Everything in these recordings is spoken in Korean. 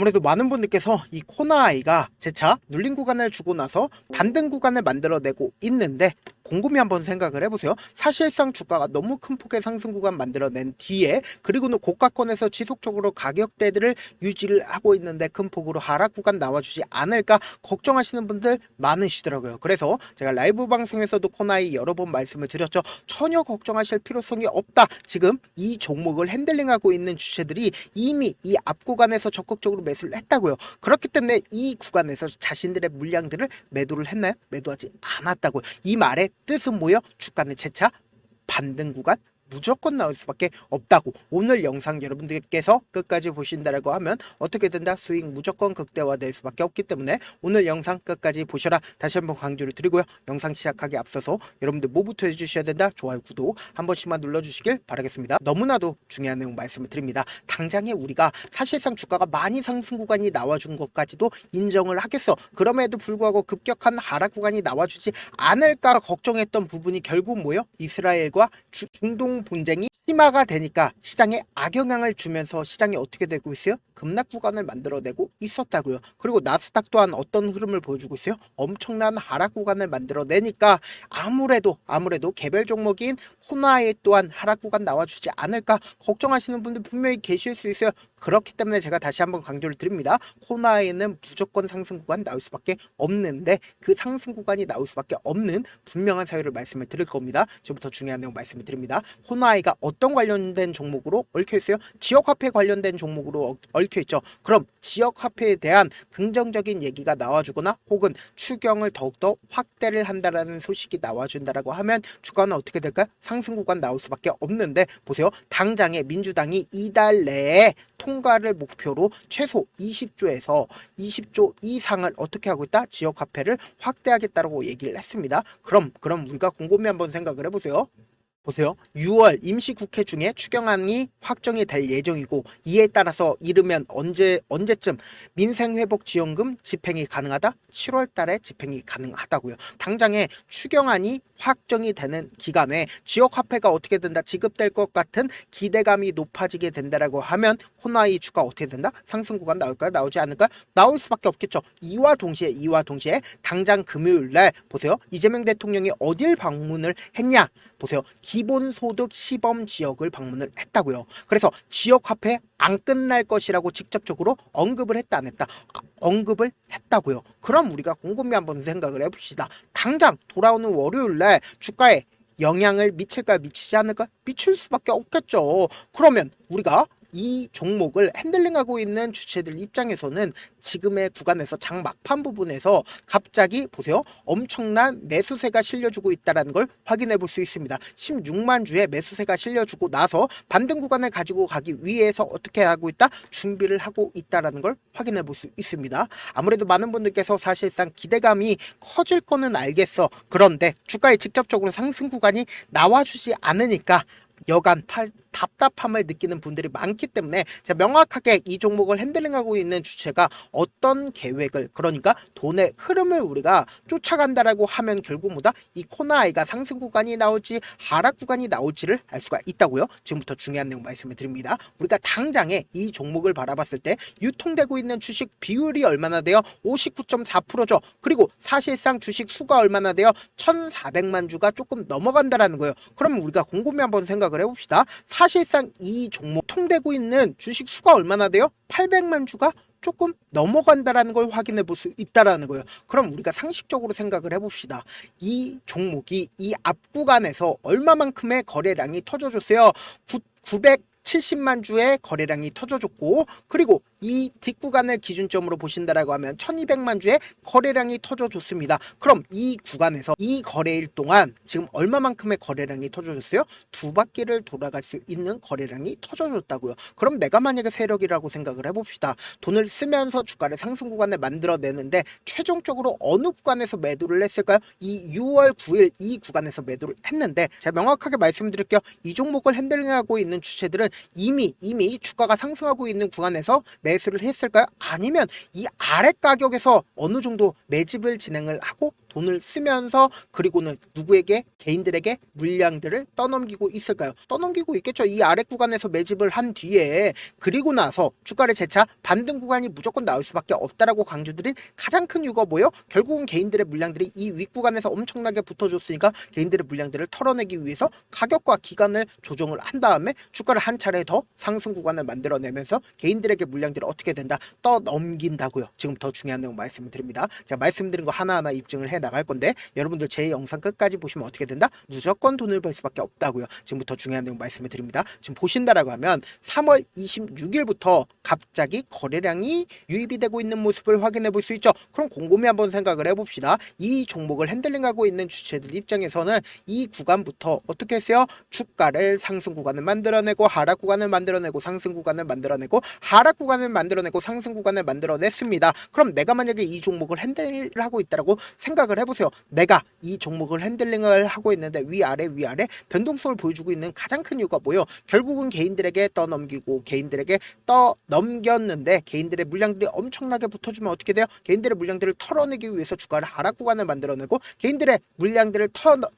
아무래도 많은 분들께서 이 코나아이가 재차 눌린 구간을 주고 나서 반등 구간을 만들어내고 있는데 곰곰이 한번 생각을 해보세요. 사실상 주가가 너무 큰 폭의 상승 구간 만들어낸 뒤에 그리고는 고가권에서 지속적으로 가격대들을 유지를 하고 있는데 큰 폭으로 하락 구간 나와주지 않을까 걱정하시는 분들 많으시더라고요. 그래서 제가 라이브 방송에서도 코나아이 여러 번 말씀을 드렸죠. 전혀 걱정하실 필요성이 없다. 지금 이 종목을 핸들링하고 있는 주체들이 이미 이 앞 구간에서 적극적으로 매수를 했다고요. 그렇기 때문에 이 구간에서 자신들의 물량들을 매도를 했나요? 매도하지 않았다고요. 이 말의 뜻은 뭐예요? 주가는 재차 반등 구간 무조건 나올 수밖에 없다고. 오늘 영상 여러분들께서 끝까지 보신다라고 하면 어떻게 된다? 수익 무조건 극대화될 수밖에 없기 때문에 오늘 영상 끝까지 보셔라. 다시 한번 강조를 드리고요. 영상 시작하기 앞서서 여러분들 뭐부터 해주셔야 된다? 좋아요, 구독 한 번씩만 눌러주시길 바라겠습니다. 너무나도 중요한 내용 말씀을 드립니다. 당장에 우리가 사실상 주가가 많이 상승 구간이 나와준 것까지도 인정을 하겠어. 그럼에도 불구하고 급격한 하락 구간이 나와주지 않을까 걱정했던 부분이 결국 뭐예요? 이스라엘과 중동 분쟁이 심화가 되니까 시장에 악영향을 주면서 시장이 어떻게 되고 있어요? 급락 구간을 만들어내고 있었다고요. 그리고 나스닥 또한 어떤 흐름을 보여주고 있어요? 엄청난 하락 구간을 만들어내니까 아무래도 개별 종목인 코나에 또한 하락 구간 나와주지 않을까 걱정하시는 분들 분명히 계실 수 있어요. 그렇기 때문에 제가 다시 한번 강조를 드립니다. 코나에는 무조건 상승 구간 나올 수밖에 없는데 그 상승 구간이 나올 수밖에 없는 분명한 사유를 말씀을 드릴 겁니다. 지금부터 중요한 내용 말씀을 드립니다. 코나이가 어떤 관련된 종목으로 얽혀있어요? 지역화폐 관련된 종목으로 얽혀있죠. 그럼 지역화폐에 대한 긍정적인 얘기가 나와주거나 혹은 추경을 더욱더 확대를 한다라는 소식이 나와준다라고 하면 주가는 어떻게 될까요? 상승 구간 나올 수밖에 없는데 보세요. 당장에 민주당이 이달 내에 통과를 목표로 최소 20조에서 20조 이상을 어떻게 하고 있다? 지역화폐를 확대하겠다고 얘기를 했습니다. 그럼 우리가 곰곰이 한번 생각을 해보세요. 보세요. 6월 임시국회 중에 추경안이 확정이 될 예정이고 이에 따라서 이르면 언제쯤 민생회복지원금 집행이 가능하다? 7월 달에 집행이 가능하다고요. 당장에 추경안이 확정이 되는 기간에 지역화폐가 어떻게 된다? 지급될 것 같은 기대감이 높아지게 된다라고 하면 코나이 주가 어떻게 된다? 상승 구간 나올까요? 나오지 않을까요? 나올 수밖에 없겠죠. 이와 동시에 당장 금요일 날 보세요. 이재명 대통령이 어딜 방문을 했냐? 보세요. 기본소득 시범 지역을 방문을 했다고요. 그래서 지역화폐 안 끝날 것이라고 직접적으로 언급을 했다 안 했다? 언급을 했다고요. 그럼 우리가 곰곰이 한번 생각을 해봅시다. 당장 돌아오는 월요일날 주가에 영향을 미칠까요? 미치지 않을까요? 미칠 수밖에 없겠죠. 그러면 우리가 이 종목을 핸들링하고 있는 주체들 입장에서는 지금의 구간에서 장 막판 부분에서 갑자기 보세요. 엄청난 매수세가 실려주고 있다는 걸 확인해 볼 수 있습니다. 16만 주의 매수세가 실려주고 나서 반등 구간을 가지고 가기 위해서 어떻게 하고 있다? 준비를 하고 있다는 걸 확인해 볼 수 있습니다. 아무래도 많은 분들께서 사실상 기대감이 커질 거는 알겠어. 그런데 주가에 직접적으로 상승 구간이 나와주지 않으니까 여간 답답함을 느끼는 분들이 많기 때문에 제가 명확하게 이 종목을 핸들링하고 있는 주체가 어떤 계획을 그러니까 돈의 흐름을 우리가 쫓아간다라고 하면 결국 뭐다? 이 코나아이가 상승 구간이 나올지 하락 구간이 나올지를 알 수가 있다고요. 지금부터 중요한 내용 말씀을 드립니다. 우리가 당장에 이 종목을 바라봤을 때 유통되고 있는 주식 비율이 얼마나 돼요? 59.4%죠. 그리고 사실상 주식 수가 얼마나 돼요? 1,400만 주가 조금 넘어간다라는 거예요. 그러면 우리가 곰곰이 한번 생각을 해봅시다. 사실상 이 종목 통되고 있는 주식 수가 얼마나 돼요? 800만 주가 조금 넘어간다라는 걸 확인해 볼 수 있다라는 거예요. 그럼 우리가 상식적으로 생각을 해봅시다. 이 종목이 이 앞 구간에서 얼마만큼의 거래량이 터져줬어요? 970만 주의 거래량이 터져줬고 그리고 이 뒷구간을 기준점으로 보신다라고 하면 1200만 주의 거래량이 터져줬습니다. 그럼 이 구간에서 이 거래일 동안 지금 얼마만큼의 거래량이 터져줬어요? 두 바퀴를 돌아갈 수 있는 거래량이 터져줬다고요. 그럼 내가 만약에 세력이라고 생각을 해봅시다. 돈을 쓰면서 주가를 상승 구간을 만들어내는데 최종적으로 어느 구간에서 매도를 했을까요? 이 6월 9일 이 구간에서 매도를 했는데 제가 명확하게 말씀드릴게요. 이 종목을 핸들링하고 있는 주체들은 이미 주가가 상승하고 있는 구간에서 매수를 했을까요? 아니면 이 아래 가격에서 어느 정도 매집을 진행을 하고 돈을 쓰면서 그리고는 누구에게 개인들에게 물량들을 떠넘기고 있을까요? 떠넘기고 있겠죠. 이 아래 구간에서 매집을 한 뒤에 그리고 나서 주가를 재차 반등 구간이 무조건 나올 수밖에 없다라고 강조드린 가장 큰 이유가 뭐예요? 결국은 개인들의 물량들이 이 윗구간에서 엄청나게 붙어줬으니까 개인들의 물량들을 털어내기 위해서 가격과 기간을 조정을 한 다음에 주가를 한 차례 더 상승 구간을 만들어내면서 개인들에게 물량들을 어떻게 된다? 떠넘긴다고요. 지금 더 중요한 내용 말씀을 드립니다. 제가 말씀드린 거 하나하나 입증을 해 나갈 건데 여러분들 제 영상 끝까지 보시면 어떻게 된다? 무조건 돈을 벌 수밖에 없다고요. 지금부터 중요한 내용 말씀을 드립니다. 지금 보신다라고 하면 3월 26일부터 갑자기 거래량이 유입이 되고 있는 모습을 확인해 볼 수 있죠. 그럼 곰곰이 한번 생각을 해봅시다. 이 종목을 핸들링하고 있는 주체들 입장에서는 이 구간부터 어떻게 했어요? 주가를 상승 구간을 만들어내고 하락 구간을 만들어내고 상승 구간을 만들어내고 하락 구간을 만들어내고 상승 구간을 만들어냈습니다. 그럼 내가 만약에 이 종목을 핸들을 하고 있다라고 생각을 해보세요. 내가 이 종목을 핸들링을 하고 있는데 위아래 변동성을 보여주고 있는 가장 큰 이유가 뭐예요? 결국은 개인들에게 떠넘기고 개인들에게 떠넘겼는데 개인들의 물량들이 엄청나게 붙어주면 어떻게 돼요? 개인들의 물량들을 털어내기 위해서 주가를 하락 구간을 만들어내고 개인들의 물량들을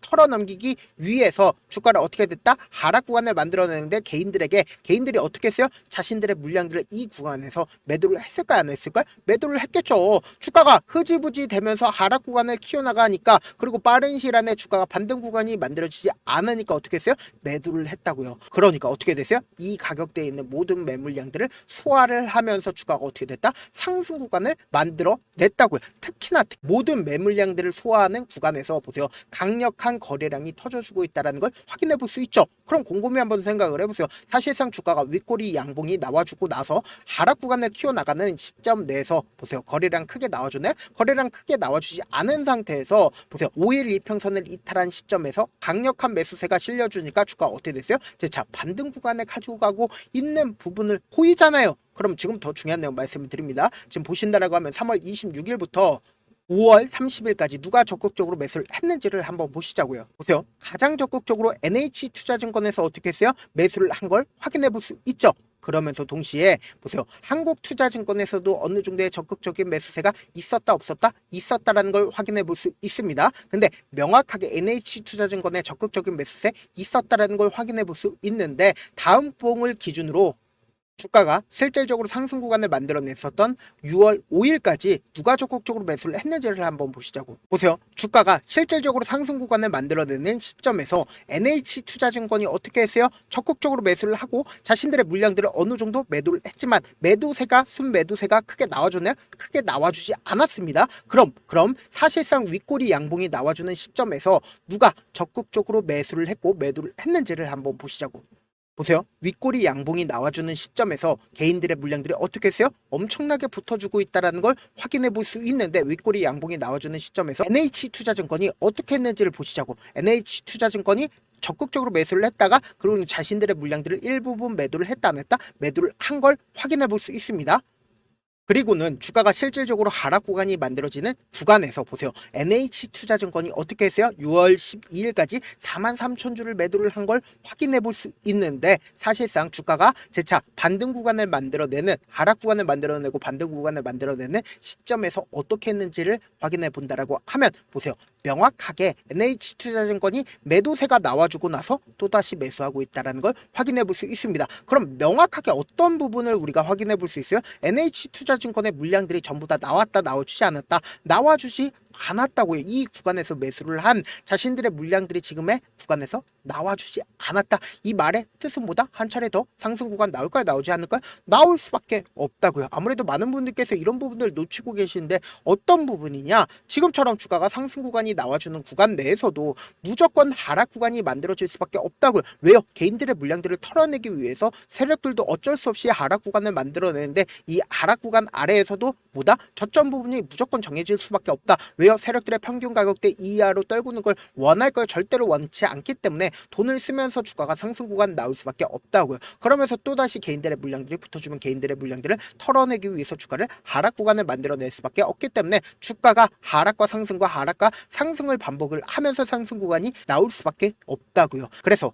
털어넘기기 위해서 주가를 어떻게 됐다? 하락 구간을 만들어내는데 개인들이 어떻게 했어요? 자신들의 물량들을 이 구간에서 매도를 했을까요? 안 했을까요? 매도를 했겠죠. 주가가 흐지부지 되면서 하락 구간을 키워나가니까 그리고 빠른 시일 안에 주가가 반등 구간이 만들어지지 않으니까 어떻게 했어요? 매도를 했다고요. 그러니까 어떻게 됐어요? 이 가격대에 있는 모든 매물량들을 소화를 하면서 주가가 어떻게 됐다? 상승 구간을 만들어냈다고요. 특히나 모든 매물량들을 소화하는 구간에서 보세요. 강력한 거래량이 터져주고 있다는 걸 확인해 볼 수 있죠. 그럼 곰곰이 한번 생각을 해보세요. 사실상 주가가 윗꼬리 양봉이 나와주고 나서 하락 구간을 키워나가는 시점 내에서 보세요. 거래량 크게 나와주네. 거래량 크게 나와주지 않은 상태에서 보세요. 5일 이평선을 이탈한 시점에서 강력한 매수세가 실려주니까 주가가 어떻게 됐어요? 자, 반등 구간에 가지고 가고 있는 부분을 보이잖아요. 그럼 지금 더 중요한 내용 말씀을 드립니다. 지금 보신다라고 하면 3월 26일부터 5월 30일까지 누가 적극적으로 매수를 했는지를 한번 보시자고요. 보세요. 가장 적극적으로 NH투자증권에서 어떻게 했어요? 매수를 한 걸 확인해 볼 수 있죠. 그러면서 동시에 보세요. 한국투자증권에서도 어느 정도의 적극적인 매수세가 있었다 없었다? 있었다라는 걸 확인해 볼 수 있습니다. 근데 명확하게 NH투자증권의 적극적인 매수세 있었다라는 걸 확인해 볼 수 있는데 다음 봉을 기준으로 주가가 실질적으로 상승 구간을 만들어냈었던 6월 5일까지 누가 적극적으로 매수를 했는지를 한번 보시자고. 보세요. 주가가 실질적으로 상승 구간을 만들어내는 시점에서 NH투자증권이 어떻게 했어요? 적극적으로 매수를 하고 자신들의 물량들을 어느 정도 매도를 했지만 매도세가 순매도세가 크게 나와줬나요? 크게 나와주지 않았습니다. 그럼 사실상 윗꼬리 양봉이 나와주는 시점에서 누가 적극적으로 매수를 했고 매도를 했는지를 한번 보시자고. 보세요. 윗꼬리 양봉이 나와주는 시점에서 개인들의 물량들이 어떻게 했어요? 엄청나게 붙어주고 있다는 걸 확인해 볼 수 있는데 윗꼬리 양봉이 나와주는 시점에서 NH투자증권이 어떻게 했는지를 보시자고. NH투자증권이 적극적으로 매수를 했다가 그리고 자신들의 물량들을 일부분 매도를 했다 안 했다? 매도를 한 걸 확인해 볼 수 있습니다. 그리고는 주가가 실질적으로 하락 구간이 만들어지는 구간에서 보세요. NH투자증권이 어떻게 했어요? 6월 12일까지 43,000주를 매도를 한 걸 확인해 볼 수 있는데 사실상 주가가 재차 반등 구간을 만들어내는 하락 구간을 만들어내고 반등 구간을 만들어내는 시점에서 어떻게 했는지를 확인해 본다라고 하면 보세요. 명확하게 NH투자증권이 매도세가 나와주고 나서 또다시 매수하고 있다는 걸 확인해 볼 수 있습니다. 그럼 명확하게 어떤 부분을 우리가 확인해 볼 수 있어요? NH투자증권의 물량들이 전부 다 나왔다 나와주지 않았다 나와주지 않았다고요. 이 구간에서 매수를 한 자신들의 물량들이 지금의 구간에서 나와주지 않았다. 이 말의 뜻은 뭐다? 한 차례 더 상승 구간 나올까요? 나오지 않을까요? 나올 수밖에 없다고요. 아무래도 많은 분들께서 이런 부분을 놓치고 계시는데 어떤 부분이냐? 지금처럼 주가가 상승 구간이 나와주는 구간 내에서도 무조건 하락 구간이 만들어질 수밖에 없다고요. 왜요? 개인들의 물량들을 털어내기 위해서 세력들도 어쩔 수 없이 하락 구간을 만들어내는데 이 하락 구간 아래에서도 뭐다? 저점 부분이 무조건 정해질 수밖에 없다. 왜요? 세력들의 평균 가격대 이하로 떨구는 걸 원할 걸 절대로 원치 않기 때문에 돈을 쓰면서 주가가 상승 구간 나올 수밖에 없다고요. 그러면서 또다시 개인들의 물량들이 붙어주면 개인들의 물량들을 털어내기 위해서 주가를 하락 구간을 만들어낼 수밖에 없기 때문에 주가가 하락과 상승과 하락과 상승을 반복을 하면서 상승 구간이 나올 수밖에 없다고요. 그래서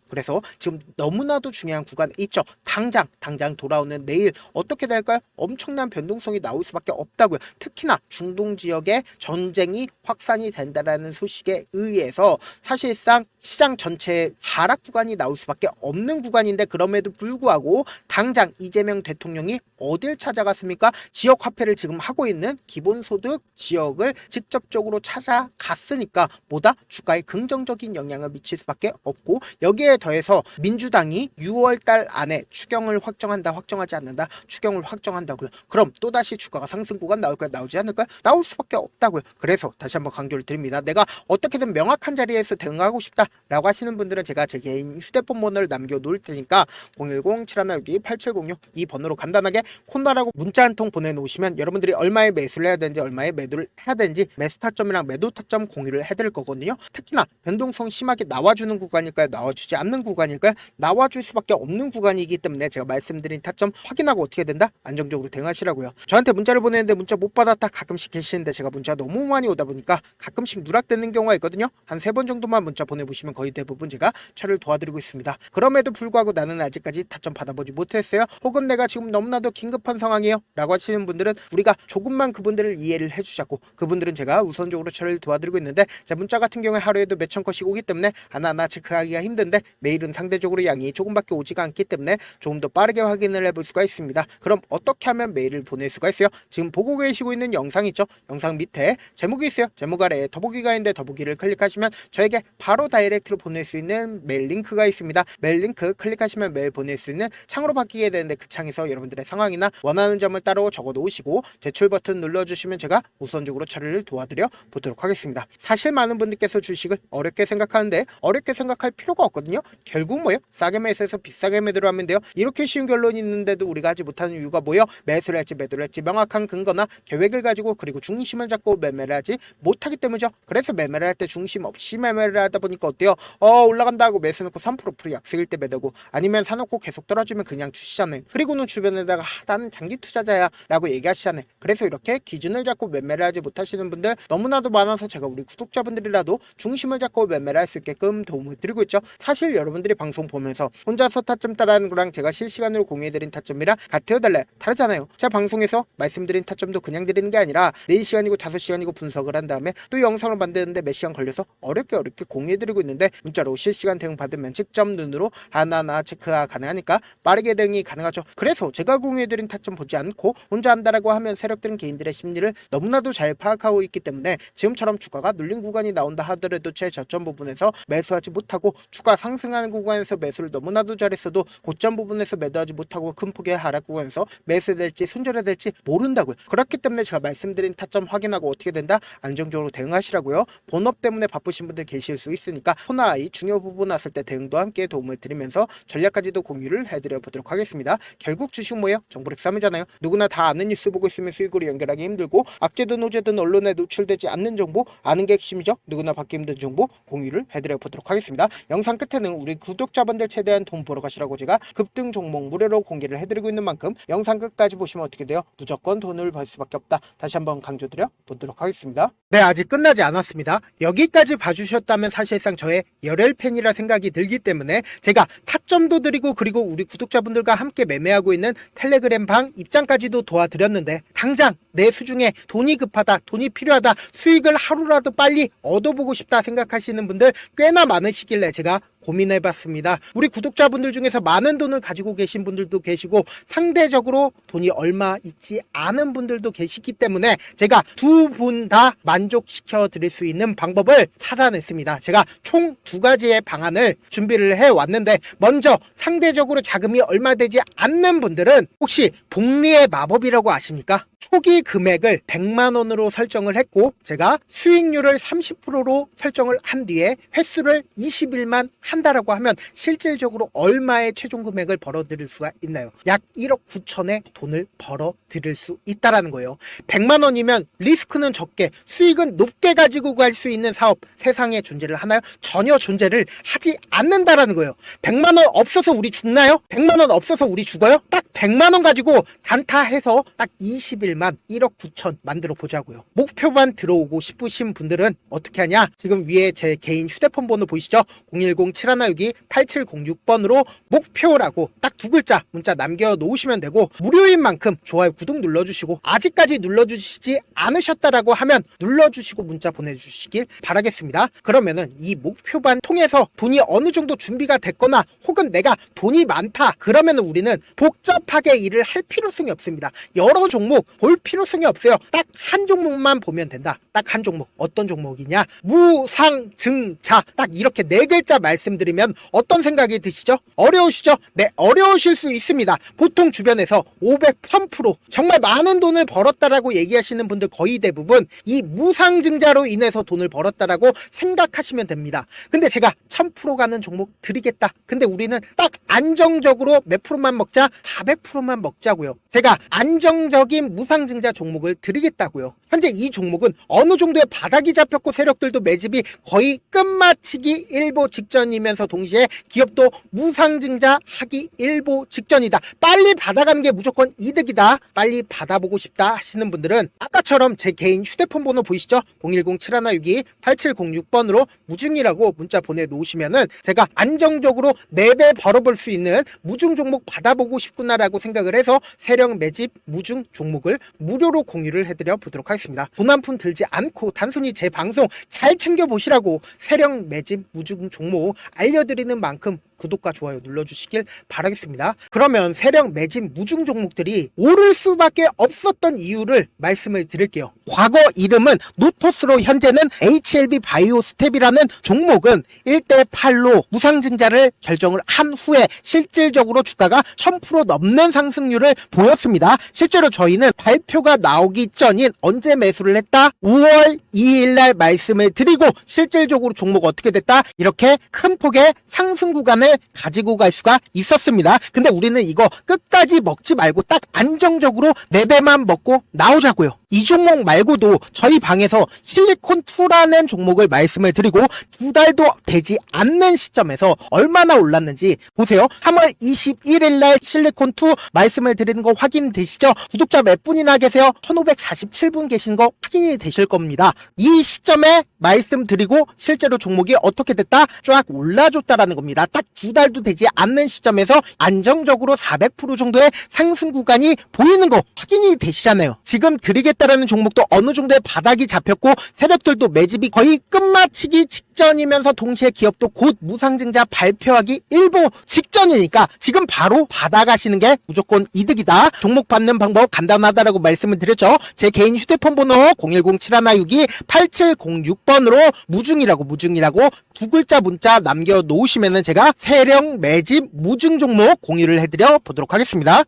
지금 너무나도 중요한 구간 있죠. 당장 돌아오는 내일 어떻게 될까요? 엄청난 변동성이 나올 수밖에 없다고요. 특히나 중동 지역에 전쟁이 확산이 된다라는 소식에 의해서 사실상 시장 전체에 하락 구간이 나올 수밖에 없는 구간인데, 그럼에도 불구하고 당장 이재명 대통령이 어딜 찾아갔습니까? 지역 화폐를 지금 하고 있는 기본소득 지역을 직접적으로 찾아갔으니까 보다 주가에 긍정적인 영향을 미칠 수밖에 없고, 여기에 더해서 민주당이 6월달 안에 추경을 확정하지 않는다, 추경을 확정한다고요. 그럼 또다시 주가가 상승 구간 나올까요? 나오지 않을까요? 나올 수밖에 없다고요. 그래서 다시 한번 강조를 드립니다. 내가 어떻게든 명확한 자리에서 대응하고 싶다 라고 하시는 분들은 제가 제 개인 휴대폰 번호를 남겨놓을 테니까 010-7162-8706 이 번호로 간단하게 콘다라고 문자 한 통 보내놓으시면 여러분들이 얼마에 매수를 해야 되는지, 얼마에 매도를 해야 되는지 매수 타점이랑 매도 타점 공유를 해드릴 거거든요. 특히나 변동성 심하게 나와주는 구간일까요? 나와주지 않는 구간일까요? 나와줄 수밖에 없는 구간이기 때문에 제가 말씀드린 타점 확인하고 어떻게 된다? 안정적으로 대응하시라고요. 저한테 문자를 보내는데 문자 못 받았다 가끔씩 계시는데, 제가 문자 너무 많이 오다 보니까 가끔씩 누락되는 경우가 있거든요. 한 3번 정도만 문자 보내보시면 거의 대부분 제가 처리를 도와드리고 있습니다. 그럼에도 불구하고 나는 아직까지 타점 받아보지 못했어요, 혹은 내가 지금 너무나도 긴급한 상황이에요 라고 하시는 분들은 우리가 조금만 그분들을 이해를 해주자고, 그분들은 제가 우선적으로 처리를 도와드리고 있는데, 자, 문자 같은 경우에 하루에도 몇천 건씩 오기 때문에 하나하나 체크하기가 힘든데, 메일은 상대적으로 양이 조금밖에 오지가 않기 때문에 조금 더 빠르게 확인을 해볼 수가 있습니다. 그럼 어떻게 하면 메일을 보낼 수가 있어요? 지금 보고 계시고 있는 영상 있죠? 영상 밑에 제목이 있어요. 제목 아래에 더보기가 있는데 더보기를 클릭하시면 저에게 바로 다이렉트로 보낼 수 있는 메일 링크가 있습니다. 메일 링크 클릭하시면 메일 보낼 수 있는 창으로 바뀌게 되는데, 그 창에서 여러분들의 상황이나 원하는 점을 따로 적어 놓으시고 제출 버튼 눌러주시면 제가 우선적으로 처리를 도와드려 보도록 하겠습니다. 사실 많은 분들께서 주식을 어렵게 생각하는데, 어렵게 생각할 필요가 없거든요. 결국 뭐예요? 싸게 매수해서 비싸게 매도를 하면 돼요. 이렇게 쉬운 결론이 있는데도 우리가 하지 못하는 이유가 뭐예요? 매수를 할지 매도를 할지 명확한 근거나 계획을 가지고, 그리고 중심을 잡고 매매를 하지 못하기 때문이죠. 그래서 매매를 할 때 중심 없이 매매를 하다 보니까 어때요? 올라간다 하고 매수 놓고 3% 약세일 때 매도고, 아니면 사놓고 계속 떨어지면 그냥 주시잖아요. 그리고는 주변에다가 나는 장기 투자자야 라고 얘기하시잖아요. 그래서 이렇게 기준을 잡고 매매를 하지 못하시는 분들 너무나도 많아서 제가 우리 구독자분들이라도 중심을 잡고 매매를 할 수 있게끔 도움을 드리고 있죠. 사실 여러분들이 방송 보면서 혼자서 타점 따라하는 거랑 제가 실시간으로 공유해드린 타점이랑 같아요, 달라요? 다르잖아요. 제가 방송에서 말씀드린 타점도 그냥 드리는 게 아니라 4시간이고 5시간이고 분석을 한 다음에 또 영상을 만드는데 몇 시간 걸려서 어렵게 공유해드리고 있는데, 문자로 실시간 대응 받으면 직접 눈으로 하나하나 체크가 가능하니까 빠르게 대응이 가능하죠. 그래서 제가 공유해드린 타점 보지 않고 혼자 한다라고 하면 세력들은 개인들의 심리를 너무나도 잘 파악하고 있기 때문에 지금처럼 주가가 눌린 구간이 나온다 하더라도 최저점 부분에서 매수하지 못하고, 주가 상승하는 구간에서 매수를 너무나도 잘했어도 고점 부분에서 매도하지 못하고 큰 폭의 하락 구간에서 매수될지 손절해야 될지 모른다고요. 그렇기 때문에 제가 말씀드린 타점 확인하고 어떻게 된다? 안정적으로 대응하시라고요. 본업 때문에 바쁘신 분들 계실 수 있으니까 코나아이 중요 부분 왔을 때 대응도 함께 도움을 드리면서 전략까지도 공유를 해드려 보도록 하겠습니다. 결국 주식 뭐예요? 정보력 싸움이잖아요. 누구나 다 아는 뉴스 보고 있으면 수익으로 연결하기 힘들고, 악재든 호재든 언론에 노출되지 않는 정보 아는 게 핵심이죠. 누구나 받기 힘든 정보 공유를 해드려 보도록 하겠습니다. 영상 끝에는 우리 구독자분들 최대한 돈 벌어 가시라고 제가 급등 종목 무료로 공개를 해드리고 있는 만큼 영상 끝까지 보시면 어떻게 돼요? 무조건 돈을 벌 수밖에 없다. 다시 한번 강조드려 보도록 하겠습니다. 네, 아직 끝나지 않았습니다. 여기까지 봐주셨다면 사실상 저의 열혈 팬이라 생각이 들기 때문에 제가 타점도 드리고, 그리고 우리 구독자분들과 함께 매매하고 있는 텔레그램 방 입장까지도 도와드렸는데, 당장 내 수중에 돈이 급하다, 돈이 필요하다, 수익을 하루라도 빨리 얻어보고 싶다 생각하시는 분들 꽤나 많으시길래 제가 고민해봤습니다. 우리 구독자분들 중에서 많은 돈을 가지고 계신 분들도 계시고, 상대적으로 돈이 얼마 있지 않은 분들도 계시기 때문에 제가 두 분 다 만족시켜 드릴 수 있는 방법을 찾아냈습니다. 제가 총 2가지의 방안을 준비를 해왔는데, 먼저 상대적으로 자금이 얼마 되지 않는 분들은 혹시 복리의 마법이라고 아십니까? 초기 금액을 100만 원으로 설정을 했고 제가 수익률을 30%로 설정을 한 뒤에 횟수를 20일만 한다라고 하면 실질적으로 얼마의 최종 금액을 벌어들일 수가 있나요? 약 1억 9천의 돈을 벌어들일 수 있다라는 거예요. 100만 원이면 리스크는 적게 수익은 높게 가지고 갈 수 있는 사업 세상에 존재를 하나요? 전혀 존재를 하지 않는다라는 거예요. 100만 원 없어서 우리 죽나요? 100만 원 없어서 우리 죽어요? 딱 100만 원 가지고 단타해서 딱 20일만 1억 9천 만들어 보자고요. 목표만 들어오고 싶으신 분들은 어떻게 하냐? 지금 위에 제 개인 휴대폰 번호 보이시죠? 010-7162-8706번으로 목표라고 딱 두 글자 문자 남겨 놓으시면 되고 무료인 만큼 좋아요 구독 눌러주시고 아직까지 눌러주시지 않으셨다라고 하면 눌러주시고 문자 보내주시길 바라겠습니다. 그러면은 이 목표반 통해서 돈이 어느 정도 준비가 됐거나 혹은 내가 돈이 많다 그러면은 우리는 복잡하게 일을 할 필요성이 없습니다. 여러 종목 볼 필요성이 없어요. 딱 한 종목만 보면 된다. 딱 한 종목. 어떤 종목이냐? 무상증자. 딱 이렇게 네 글자 말씀드리면 어떤 생각이 드시죠? 어려우시죠? 네, 어려우실 수 있습니다. 보통 주변에서 500, 1000% 정말 많은 돈을 벌었다라고 얘기하시는 분들 거의 대부분 이 무상증자로 인해서 돈을 벌었다라고 생각하시면 됩니다. 근데 제가 1000% 가는 종목 드리겠다. 근데 우리는 딱 안정적으로 몇 프로만 먹자? 400%만 먹자고요. 제가 안정적인 무상증자 종목을 드리겠다고요. 현재 이 종목은 어느 정도의 바닥이 잡혔고 세력들도 매집이 거의 끝마치기 일보 직전이면서 동시에 기업도 무상증자 하기 일보 직전이다. 빨리 받아가는 게 무조건 이득이다. 빨리 받아보고 싶다 하시는 분들은 아까처럼 제 개인 휴대폰 번호 보이시죠? 010-7162-8706번으로 무중이라고 문자 보내놓으시면은 제가 안정적으로 4배 벌어볼 수 있는 무중 종목 받아보고 싶구나라고 생각을 해서 세력 매집 무중 종목을 무료로 공유를 해드려 보도록 하겠습니다. 돈 한 푼 들지 않고 단순히 제 방송 잘 챙겨보시라고 세력 매집 무중 종목 알려드리는 만큼 구독과 좋아요 눌러주시길 바라겠습니다. 그러면 세력 매집 무중 종목들이 오를 수밖에 없었던 이유를 말씀을 드릴게요. 과거 이름은 노토스로 현재는 HLB 바이오스텝이라는 종목은 1대8로 무상증자를 결정을 한 후에 실질적으로 주가가 1000% 넘는 상승률을 보였습니다. 실제로 저희는 발표가 나오기 전인 언제 매수를 했다? 5월 2일날 말씀을 드리고 실질적으로 종목 어떻게 됐다? 이렇게 큰 폭의 상승 구간을 가지고 갈 수가 있었습니다. 근데 우리는 이거 끝까지 먹지 말고 딱 안정적으로 4배만 먹고 나오자고요. 이 종목 말고도 저희 방에서 실리콘2라는 종목을 말씀을 드리고 2달도 되지 않는 시점에서 얼마나 올랐는지 보세요. 3월 21일날 실리콘2 말씀을 드리는 거 확인되시죠? 구독자 몇 분이나 계세요? 1547분 계신 거 확인이 되실 겁니다. 이 시점에 말씀드리고 실제로 종목이 어떻게 됐다? 쫙 올라줬다라는 겁니다. 딱 2달도 되지 않는 시점에서 안정적으로 400% 정도의 상승 구간이 보이는 거 확인이 되시잖아요. 지금 드리겠다라는 종목도 어느 정도의 바닥이 잡혔고 세력들도 매집이 거의 끝마치기 직전이면서 동시에 기업도 곧 무상증자 발표하기 일보 직전이니까 지금 바로 받아가시는 게 무조건 이득이다. 종목 받는 방법 간단하다라고 말씀을 드렸죠. 제 개인 휴대폰 번호 010-7162-8706번으로 무중이라고 두 글자 문자 남겨놓으시면은 제가 세력 매집 무중 종목 공유를 해드려 보도록 하겠습니다.